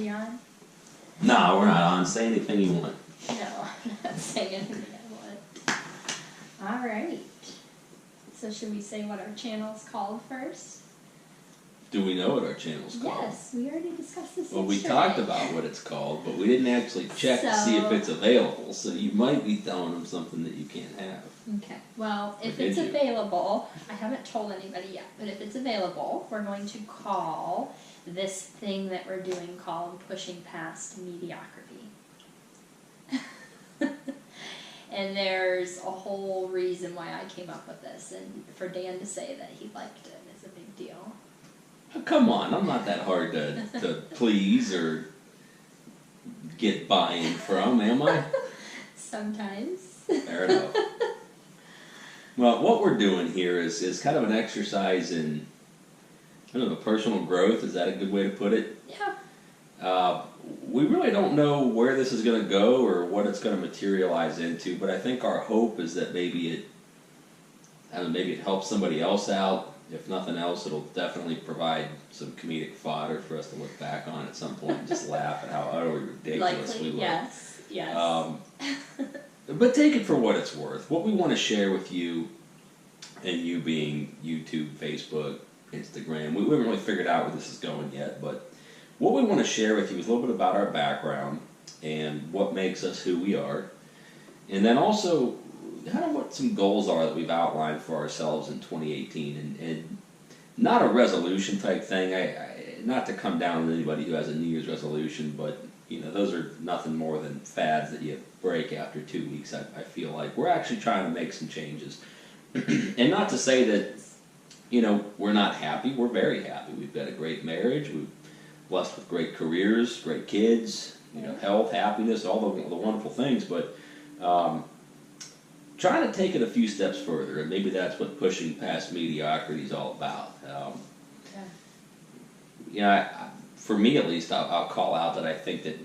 we on? No, we're not on. Say anything you want. No, I'm not saying anything I want. Alright. So should we say what our channel's called first? Do we know what our channel's called? Yes, we already discussed this Well, we yesterday. talked about what it's called, but we didn't actually check to see if it's available, so you might be telling them something that you can't have. Okay, well, if Or it's did you? available, I haven't told anybody yet, but if it's available, we're going to call this thing that we're doing called Pushing Past Mediocrity. And there's a whole reason why I came up with this, and for Dan to say that he liked it is a big deal. Oh, come on, I'm not that hard to please or get buy-in from, am I? Sometimes. Fair enough. Well, what we're doing here is kind of an exercise in, I don't know, personal growth. Is that a good way to put it? Yeah. We really don't know where this is going to go or what it's going to materialize into, but I think our hope is that maybe it helps somebody else out. If nothing else, it'll definitely provide some comedic fodder for us to look back on at some point and just laugh at how utterly ridiculous Likely, we look. yes. But take it for what it's worth. What we want to share with you, and you being YouTube, Facebook, Instagram, we haven't really figured out where this is going yet, but what we want to share with you is a little bit about our background and what makes us who we are, and then also kind of what some goals are that we've outlined for ourselves in 2018, and not a resolution type thing. Not to come down on anybody who has a New Year's resolution, but those are nothing more than fads that you break after 2 weeks. I feel like we're actually trying to make some changes, and not to say that we're not happy. We're very happy. We've got a great marriage. We're blessed with great careers, great kids, health, happiness, all the wonderful things. But trying to take it a few steps further, and maybe that's what Pushing Past Mediocrity is all about. For me at least, I'll call out that I think that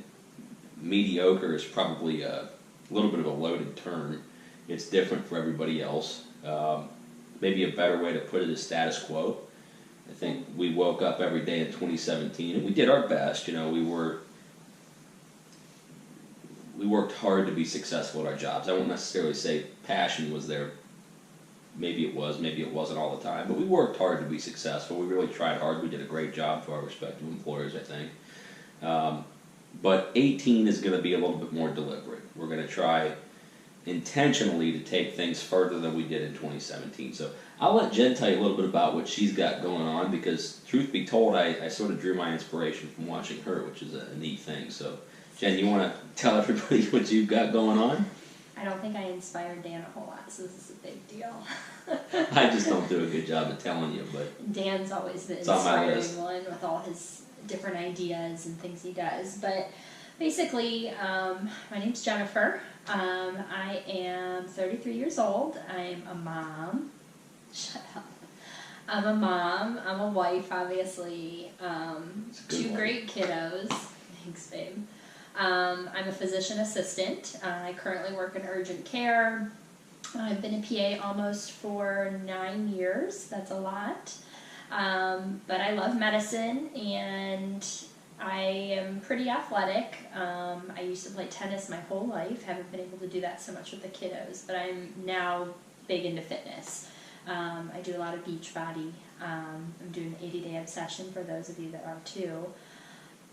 mediocre is probably a little bit of a loaded term. It's different for everybody else. Maybe a better way to put it is status quo. I think we woke up every day in 2017 and we did our best. We worked hard to be successful at our jobs. I won't necessarily say passion was there. Maybe it was, maybe it wasn't all the time. But we worked hard to be successful. We really tried hard. We did a great job for our respective employers, I think. But 18 is going to be a little bit more deliberate. We're going to try intentionally to take things further than we did in 2017. So I'll let Jen tell you a little bit about what she's got going on, because truth be told, I sort of drew my inspiration from watching her, which is a neat thing. So Jen, you want to tell everybody what you've got going on? I don't think I inspired Dan a whole lot, so this is a big deal. I just don't do a good job of telling you, but Dan's always the it's on my list. inspiring one with all his different ideas and things he does. But basically, my name's Jennifer. I am 33 years old. I'm a mom. Shut up. I'm a mom. I'm a wife, obviously. Two great kiddos. Thanks, babe. I'm a physician assistant. I currently work in urgent care. I've been a PA almost for 9 years. That's a lot. But I love medicine, and I am pretty athletic. I used to play tennis my whole life. Haven't been able to do that so much with the kiddos, but I'm now big into fitness. I do a lot of beach body. I'm doing an 80-day obsession for those of you that are too.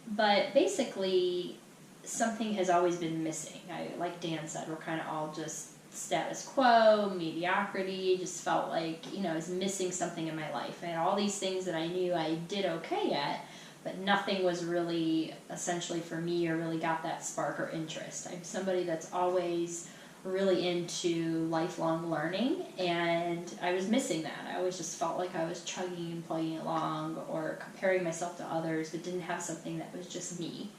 But basically, something has always been missing. Like Dan said, we're kind of all just status quo, mediocrity. Just felt like, I was missing something in my life. I had all these things that I knew I did okay at, but nothing was really essentially for me or really got that spark or interest. I'm somebody that's always really into lifelong learning, and I was missing that. I always just felt like I was chugging and plugging along or comparing myself to others, but didn't have something that was just me.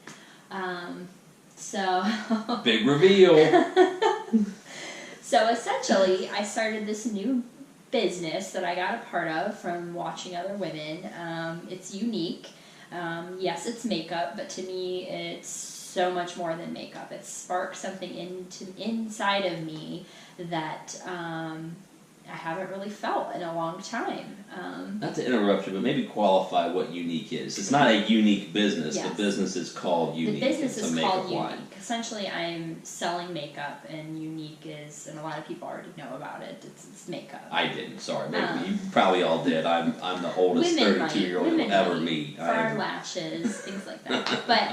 Big reveal. So essentially, I started this new business that I got a part of from watching other women. It's unique. Yes, it's makeup, but to me, it's so much more than makeup. It sparked something inside of me that I haven't really felt in a long time. Not to interrupt you, but maybe qualify what unique is. It's not a unique business. Yes. The business is called unique. The business It's a is makeup called line. Unique. Essentially, I'm selling makeup, and Unique is, and a lot of people already know about it. It's makeup. I didn't. Sorry, maybe you probably all did. I'm the oldest 32-year-old you'll ever meet. For our lashes, things like that. But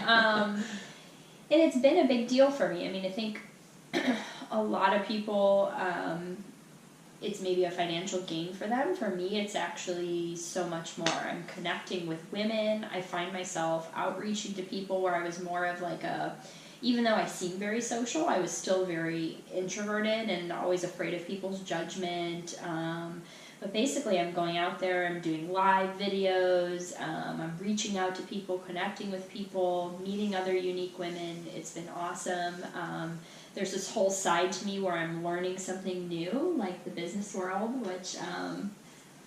and it's been a big deal for me. I mean, I think a lot of people. It's maybe a financial gain for them. For me, it's actually so much more. I'm connecting with women. I find myself outreaching to people where I was more of like a, even though I seem very social, I was still very introverted and always afraid of people's judgment. But basically, I'm going out there, I'm doing live videos, I'm reaching out to people, connecting with people, meeting other unique women. It's been awesome. There's this whole side to me where I'm learning something new, like the business world, which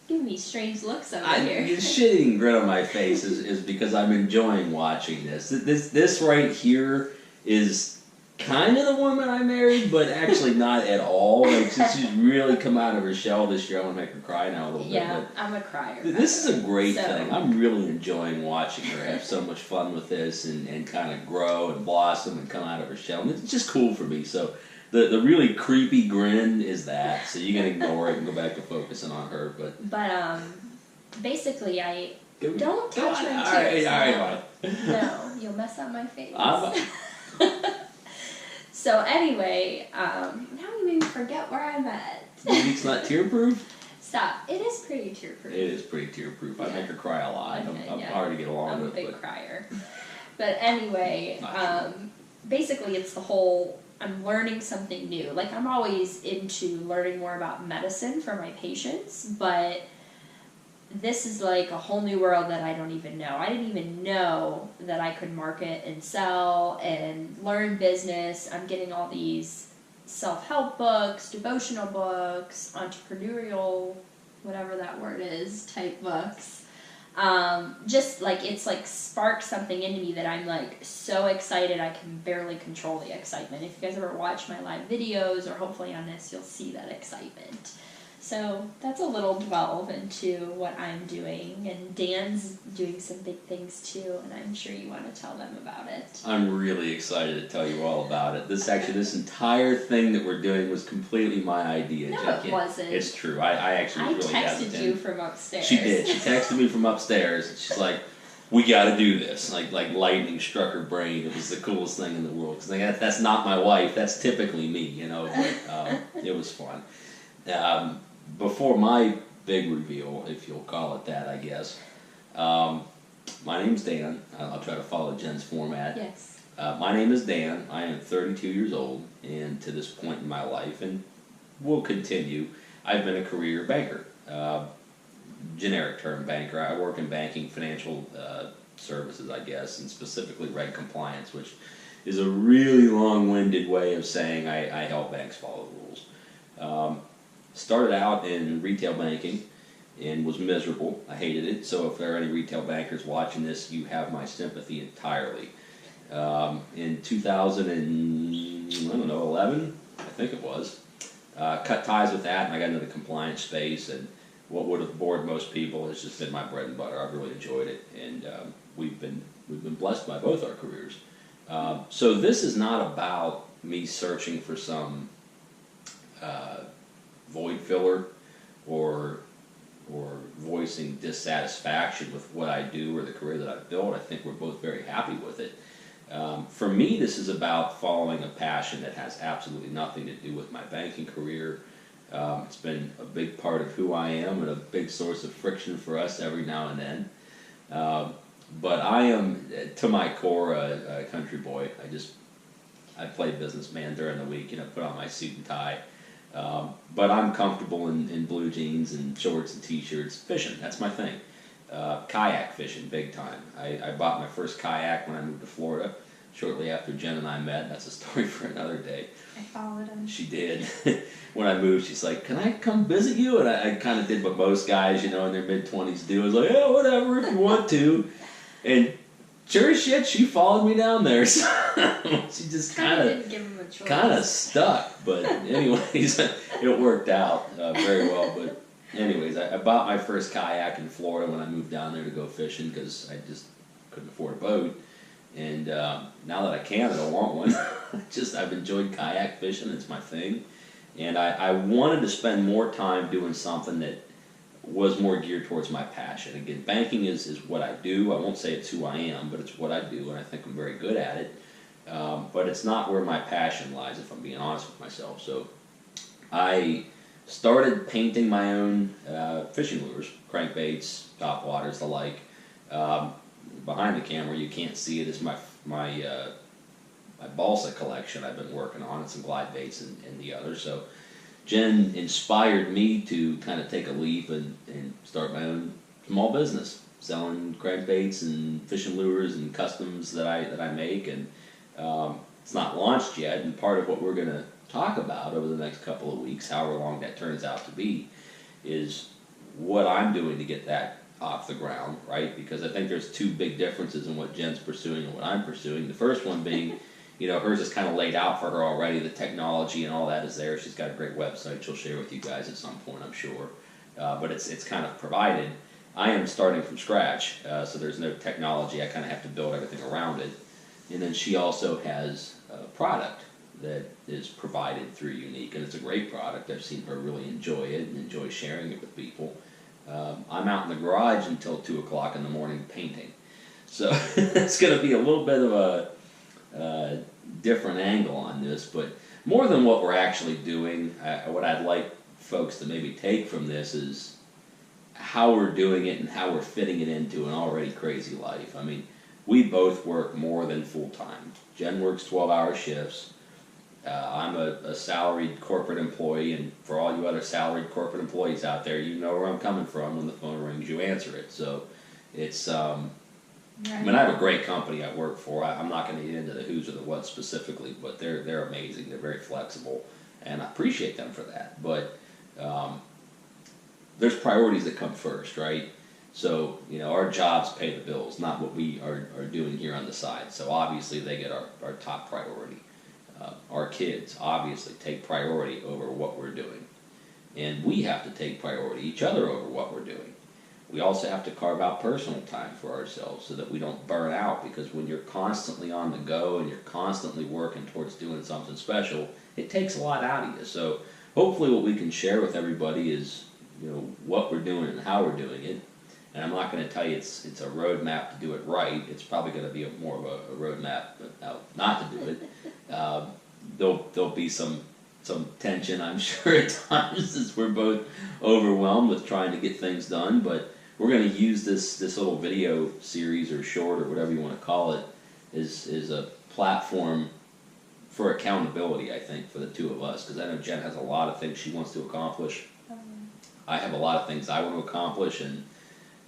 giving me strange looks over here. The shitting grin on my face is because I'm enjoying watching this. This right here is kind of the woman I married, but actually not at all. Like, she's really come out of her shell this year. I want to make her cry now a little bit. Yeah, I'm a crier. This is a great thing. I'm really enjoying watching her have so much fun with this and kind of grow and blossom and come out of her shell. And it's just cool for me. So the really creepy grin is that. So you can ignore it and go back to focusing on her. But basically, don't touch my all tears. right. No, you'll mess up my face. So anyway, now you made me forget where I'm at. It's not tear-proof? Stop. It is pretty tear-proof. It is pretty tear-proof. I make her cry a lot. Okay, I'm hard to get along with. I'm a big crier. But anyway, basically it's the whole, I'm learning something new. Like, I'm always into learning more about medicine for my patients, but this is like a whole new world that I don't even know. I didn't even know that I could market and sell and learn business. I'm getting all these self-help books, devotional books, entrepreneurial, whatever that word is, type books. Just like, it's like sparked something into me that I'm like so excited I can barely control the excitement. If you guys ever watch my live videos, or hopefully on this, you'll see that excitement. So that's a little delve into what I'm doing, and Dan's doing some big things too, and I'm sure you want to tell them about it. I'm really excited to tell you all about it. This entire thing that we're doing was completely my idea. No, Jack. it wasn't. It's true. I actually was really hesitant. I texted you from upstairs. She did. She texted me from upstairs, and she's like, "We got to do this." Like lightning struck her brain. It was the coolest thing in the world. Because that's not my wife. That's typically me, you know. But it was fun. Before my big reveal, if you'll call it that, I guess, my name's Dan. I'll try to follow Jen's format. Yes. My name is Dan. I am 32 years old, and to this point in my life, and will continue, I've been a career banker. Generic term banker. I work in banking, financial services, I guess, and specifically reg compliance, which is a really long-winded way of saying I help banks follow the rules. Started out in retail banking and was miserable. I hated it. So if there are any retail bankers watching this, you have my sympathy entirely. In 2011, I think it was, cut ties with that, and I got into the compliance space. And what would have bored most people has just been my bread and butter. I've really enjoyed it, and we've been blessed by both our careers. So this is not about me searching for some void filler or voicing dissatisfaction with what I do or the career that I've built. I think we're both very happy with it. For me, this is about following a passion that has absolutely nothing to do with my banking career. It's been a big part of who I am and a big source of friction for us every now and then. But I am, to my core, a country boy. I play businessman during the week, put on my suit and tie. But I'm comfortable in blue jeans and shorts and t-shirts. Fishing, that's my thing. Kayak fishing, big time. I bought my first kayak when I moved to Florida, shortly after Jen and I met. That's a story for another day. I followed him. She did. When I moved, she's like, "Can I come visit you?" And I kind of did what most guys, in their mid-20s do. I was like, "Yeah, whatever, if you want to." And sure as shit, she followed me down there. So she just Didn't give him a choice. kind of stuck. But anyways, it worked out very well. But anyways, I bought my first kayak in Florida when I moved down there to go fishing because I just couldn't afford a boat. And now that I can, I don't want one. I've enjoyed kayak fishing. It's my thing. And I wanted to spend more time doing something that was more geared towards my passion. Again, banking is what I do. I won't say it's who I am, but it's what I do, and I think I'm very good at it. But it's not where my passion lies, if I'm being honest with myself. So I started painting my own fishing lures, crankbaits, topwaters, the like. Behind the camera, you can't see it, is my balsa collection I've been working on, and some glide baits and the others. So Jen inspired me to kind of take a leap and start my own small business, selling crankbaits and fishing lures and customs that I make. And it's not launched yet, and part of what we're going to talk about over the next couple of weeks, however long that turns out to be, is what I'm doing to get that off the ground, right? Because I think there's two big differences in what Jen's pursuing and what I'm pursuing. The first one being, hers is kind of laid out for her already. The technology and all that is there. She's got a great website she'll share with you guys at some point, I'm sure. But it's kind of provided. I am starting from scratch, so there's no technology. I kind of have to build everything around it. And then she also has a product that is provided through Unique, and it's a great product. I've seen her really enjoy it and enjoy sharing it with people. I'm out in the garage until 2 o'clock in the morning painting. So it's going to be a little bit of a different angle on this, but more than what we're actually doing, what I'd like folks to maybe take from this is how we're doing it and how we're fitting it into an already crazy life. I mean, we both work more than full-time. Jen works 12-hour shifts. I'm a salaried corporate employee, and for all you other salaried corporate employees out there, you know where I'm coming from. When the phone rings, you answer it. So it's, I mean, I have a great company I work for. I'm not going to get into the who's or the what specifically, but they're amazing. They're very flexible, and I appreciate them for that. But there's priorities that come first, right? So, our jobs pay the bills, not what we are doing here on the side. So obviously they get our top priority. Our kids obviously take priority over what we're doing. And we have to take priority each other over what we're doing. We also have to carve out personal time for ourselves so that we don't burn out, because when you're constantly on the go and you're constantly working towards doing something special, it takes a lot out of you. So hopefully what we can share with everybody is, what we're doing and how we're doing it. And I'm not going to tell you it's a roadmap to do it right. It's probably going to be more of a roadmap not to do it. There'll be some tension, I'm sure, at times, as we're both overwhelmed with trying to get things done. But we're going to use this little video series or short or whatever you want to call it is a platform for accountability, I think, for the two of us. Because I know Jen has a lot of things she wants to accomplish. I have a lot of things I want to accomplish, and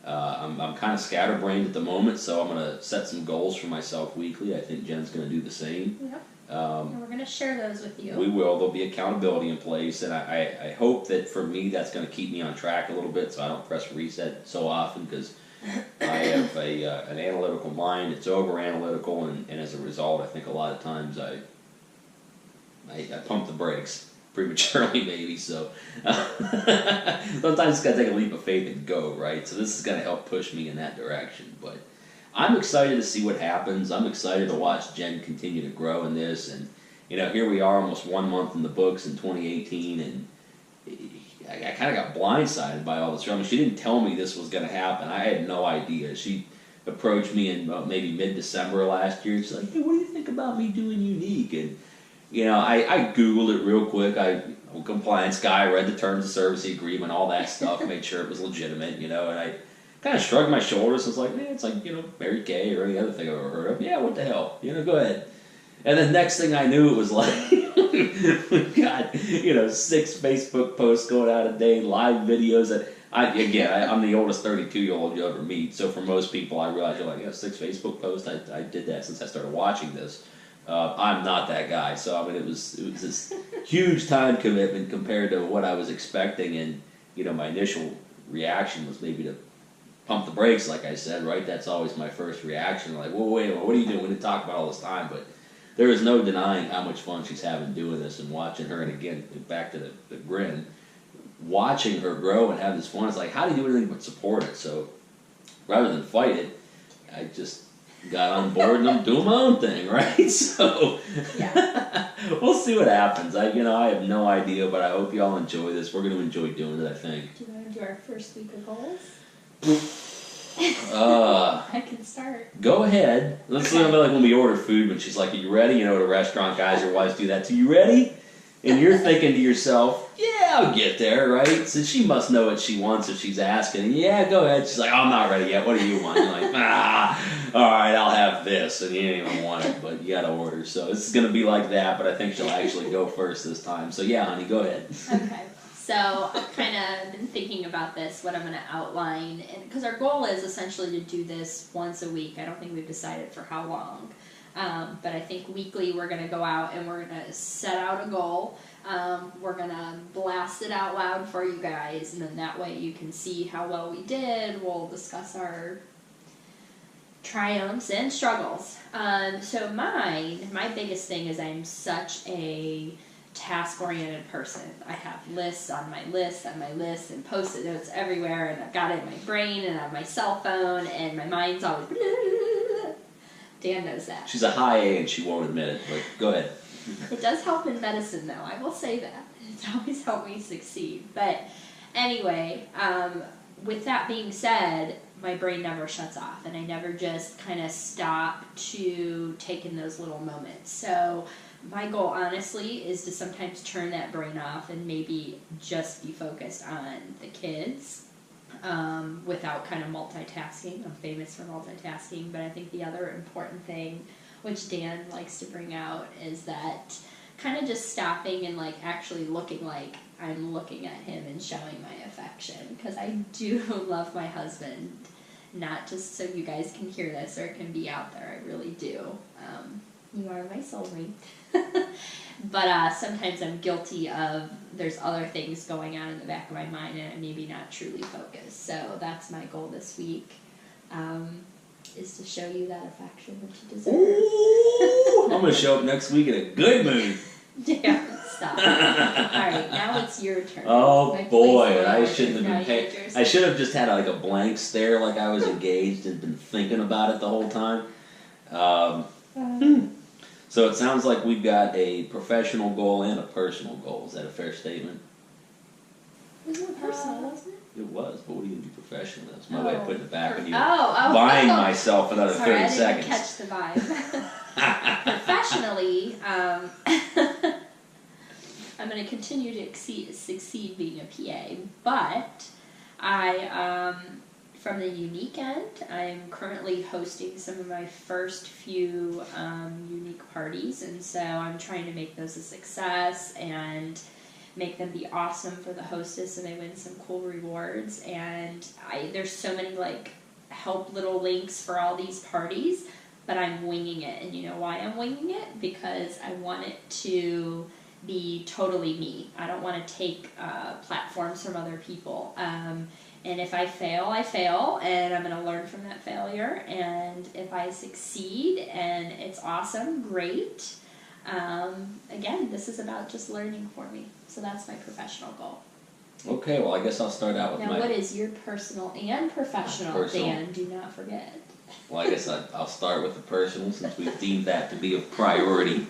I'm kind of scatterbrained at the moment, so I'm going to set some goals for myself weekly. I think Jen's going to do the same. Yep. And we're going to share those with you. We will. There'll be accountability in place, and I hope that for me that's going to keep me on track a little bit so I don't press reset so often, because I have an analytical mind. It's over-analytical, and as a result, I think a lot of times I pump the brakes prematurely, maybe. So sometimes it's got to take a leap of faith and go, right? So this is going to help push me in that direction. But I'm excited to see what happens. I'm excited to watch Jen continue to grow in this. And, here we are almost 1 month in the books in 2018, and I kind of got blindsided by all this. I mean, she didn't tell me this was going to happen. I had no idea. She approached me in maybe mid-December last year. She's like, hey, what do you think about me doing Unique? And I Googled it real quick. I'm a compliance guy, read the terms of service agreement, all that stuff, made sure it was legitimate, and I kind of shrugged my shoulders and was like, it's like, Mary Kay or any other thing I've ever heard of. Yeah, what the hell? Go ahead. And then next thing I knew, it was like, we got, 6 Facebook posts going out a day, live videos. That I'm the oldest 32-year-old you'll ever meet, so for most people, I realize you're like, 6 Facebook posts? I did that since I started watching this. I'm not that guy, so I mean, it was this huge time commitment compared to what I was expecting, and my initial reaction was maybe to pump the brakes, like I said, right? That's always my first reaction. Like, well, wait, what are you doing? We didn't talk about all this time, but there is no denying how much fun she's having doing this and watching her. And again, back to the grin, watching her grow and have this fun. It's like, how do you do anything but support it? So rather than fight it, I just got on board and I'm doing my own thing, right? So Yeah. we'll see what happens. I have no idea, but I hope you all enjoy this. We're going to enjoy doing it, I think. Do you want to do our first week of goals? I can start. Go ahead. Let's do it like when we order food when she's like, are you ready? At a restaurant, guys or wives do that too. You ready? And you're thinking to yourself, yeah, I'll get there, right? So she must know what she wants if she's asking. Yeah, go ahead. She's like, oh, I'm not ready yet. What do you want? You're like, all right, I'll have this. And you didn't even want it, but you got to order. So it's going to be like that, but I think she'll actually go first this time. So yeah, honey, go ahead. Okay. So I've kind of been thinking about this, what I'm going to outline, and because our goal is essentially to do this once a week. I don't think we've decided for how long, but I think weekly we're going to go out and we're going to set out a goal. We're going to blast it out loud for you guys, and then that way you can see how well we did. We'll discuss our triumphs and struggles. So my biggest thing is I'm such a task-oriented person. I have lists on my list and post-it notes everywhere, and I've got it in my brain and on my cell phone, and my mind's always Dan knows that. She's a high A and she won't admit it, but go ahead. It does help in medicine, though. I will say that. It's always helped me succeed. But anyway, with that being said, my brain never shuts off, and I never just kind of stop to take in those little moments. So my goal, honestly, is to sometimes turn that brain off and maybe just be focused on the kids without kind of multitasking. I'm famous for multitasking, but I think the other important thing, which Dan likes to bring out, is that kind of just stopping and actually looking like I'm looking at him and showing my affection, because I do love my husband, not just so you guys can hear this or it can be out there. I really do. You are my soulmate. But sometimes I'm guilty of there's other things going on in the back of my mind and I'm maybe not truly focused. So that's my goal this week, is to show you that affection that you deserve. Ooh, I'm going to show up next week in a good mood. Yeah, stop. Alright, now it's your turn. Oh boy, I shouldn't have been I should have just had a blank stare like I was engaged and been thinking about it the whole time. So it sounds like we've got a professional goal and a personal goal. Is that a fair statement? It was personal, wasn't it? It was, but what are you going to do professionally? That's my way of putting it back on you. Buying myself another 30 seconds. Sorry, I didn't catch the vibe. Professionally, I'm going to continue to succeed being a PA, but from the unique end, I'm currently hosting some of my first few unique parties, and so I'm trying to make those a success and make them be awesome for the hostess so they win some cool rewards. And there's so many help little links for all these parties, but I'm winging it. And you know why I'm winging it? Because I want it to be totally me. I don't want to take platforms from other people. And if I fail, I fail, and I'm going to learn from that failure. And if I succeed and it's awesome, great. Again, this is about just learning for me. So that's my professional goal. Okay, well, I guess I'll start out with now, what is your personal and professional, Dan? Do not forget. Well, I guess I'll start with the personal since we've deemed that to be a priority.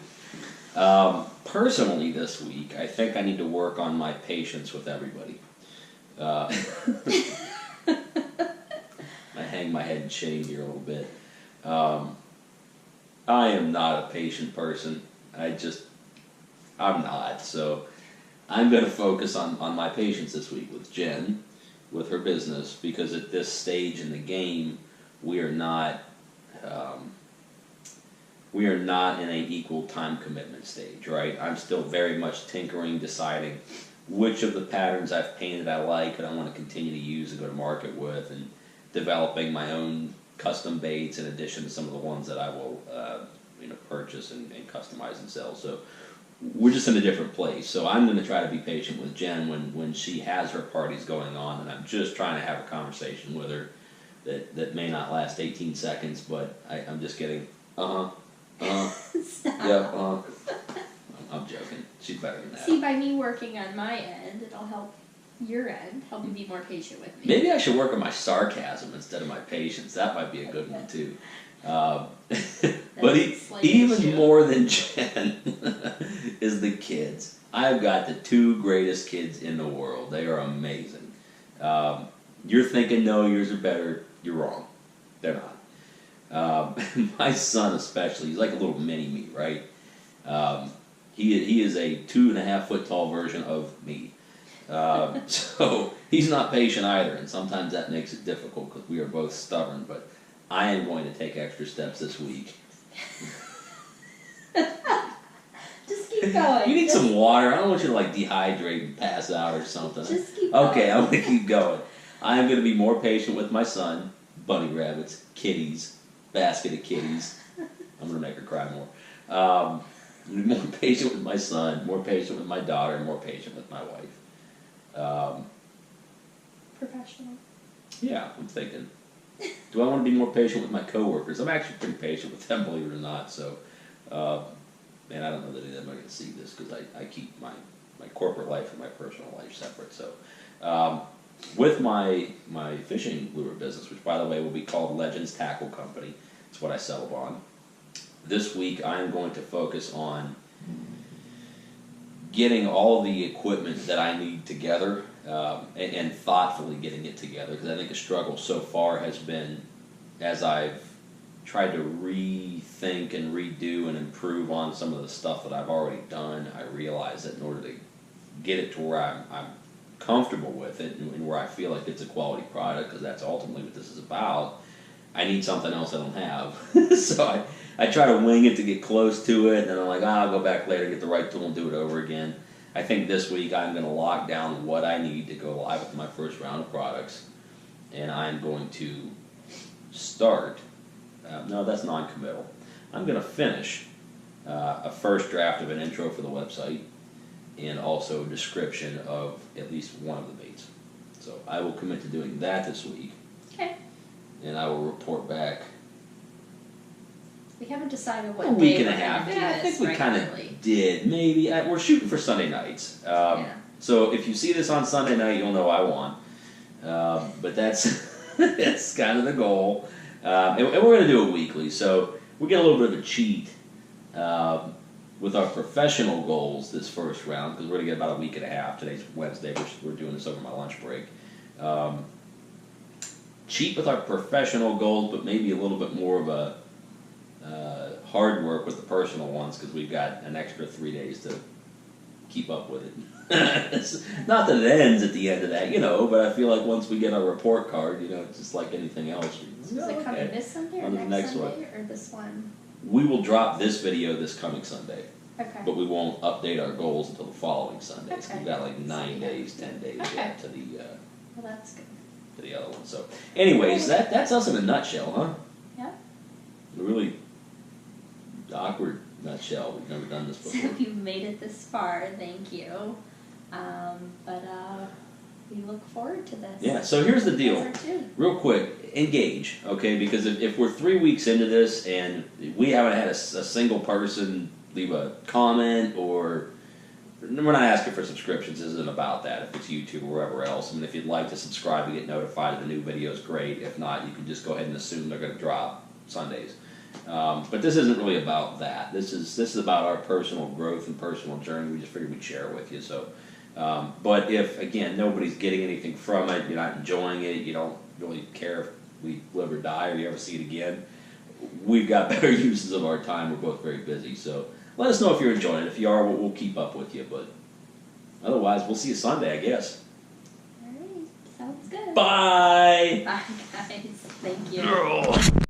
Personally this week, I think I need to work on my patience with everybody. I hang my head in shame here a little bit. I am not a patient person. I'm not. So I'm going to focus on my patience this week with Jen, with her business, because at this stage in the game, we are not in an equal time commitment stage, right? I'm still very much tinkering, deciding which of the patterns I've painted I like and I want to continue to use and go to market with, and developing my own custom baits in addition to some of the ones that I will purchase and customize and sell. So we're just in a different place. So I'm going to try to be patient with Jen when she has her parties going on, and I'm just trying to have a conversation with her that may not last 18 seconds, but I'm just kidding. Stop. Yeah, I'm joking. She's better than that. See, by me working on my end, it'll help your end, help you be more patient with me. Maybe I should work on my sarcasm instead of my patience. That might be a good one too. But even more than Jen is the kids. I've got the two greatest kids in the world. They are amazing. You're thinking, no, yours are better. You're wrong. They're not. My son especially, he's like a little mini-me, right? He is a 2.5 foot tall version of me. So he's not patient either, and sometimes that makes it difficult because we are both stubborn, but I am going to take extra steps this week. Just keep going. You need some water. I don't want you to like dehydrate and pass out or something. Just keep going. Okay, I'm going to keep going. I am going to be more patient with my son, bunny rabbits, kitties, basket of kitties. I'm going to make her cry more. I'm going to be more patient with my son, more patient with my daughter, and more patient with my wife. Professional. Yeah, I'm thinking. Do I want to be more patient with my coworkers? I'm actually pretty patient with them, believe it or not. So, man, I don't know that any of them are going to see this because I keep my corporate life and my personal life separate. So, with my fishing lure business, which by the way will be called Legends Tackle Company, it's what I sell upon. This week I am going to focus on getting all the equipment that I need together and thoughtfully getting it together, because I think the struggle so far has been, as I've tried to rethink and redo and improve on some of the stuff that I've already done, I realize that in order to get it to where I'm comfortable with it and where I feel like it's a quality product, because that's ultimately what this is about, I need something else I don't have. So I try to wing it to get close to it, and then I'm like, I'll go back later, get the right tool, and do it over again. I think this week I'm going to lock down what I need to go live with my first round of products, and I'm going to start, no, that's non-committal. I'm going to finish a first draft of an intro for the website, and also a description of at least one of the baits. So I will commit to doing that this week. Okay. And I will report back. We haven't decided what A week day and a we're gonna half. do Yeah, I this think we kind regularly. of did. Maybe. We're shooting for Sunday nights. Yeah. So if you see this on Sunday night, you'll know I won. But that's that's kind of the goal. And we're going to do it weekly. So we get a little bit of a cheat with our professional goals this first round, because we're going to get about a week and a half. Today's Wednesday. We're doing this over my lunch break. Cheat with our professional goals, but maybe a little bit more of a hard work with the personal ones, because we've got an extra 3 days to keep up with it. It's not that it ends at the end of that, but I feel like once we get our report card, it's just like anything else. Is it coming this Sunday or On to the next next Sunday or this one? We will drop this video this coming Sunday, Okay. but we won't update our goals until the following Sunday. So Okay. we've got like 9 days, 10 days Okay. yet to the Well, that's good. to the other one. So, anyways, that's us in a nutshell, huh? Yeah. A really awkward nutshell. We've never done this So before. if you've made it this far, thank you. But we look forward to this. Yeah, so here's the deal. Us too. Real quick, engage, okay? Because if we're 3 weeks into this and we haven't had a single person leave a comment, or we're not asking for subscriptions, this isn't about that. If it's YouTube or wherever else, I mean, if you'd like to subscribe and get notified of the new videos, great. If not, you can just go ahead and assume they're going to drop Sundays. But this isn't really about that. This is about our personal growth and personal journey. We just figured we'd share it with you. So, but if again nobody's getting anything from it, you're not enjoying it, you don't really care if we live or die, or you ever see it again, we've got better uses of our time. We're both very busy, so let us know if you're enjoying it. If you are, we'll keep up with you. But otherwise, we'll see you Sunday, I guess. All right. Sounds good. Bye. Bye, guys. Thank you.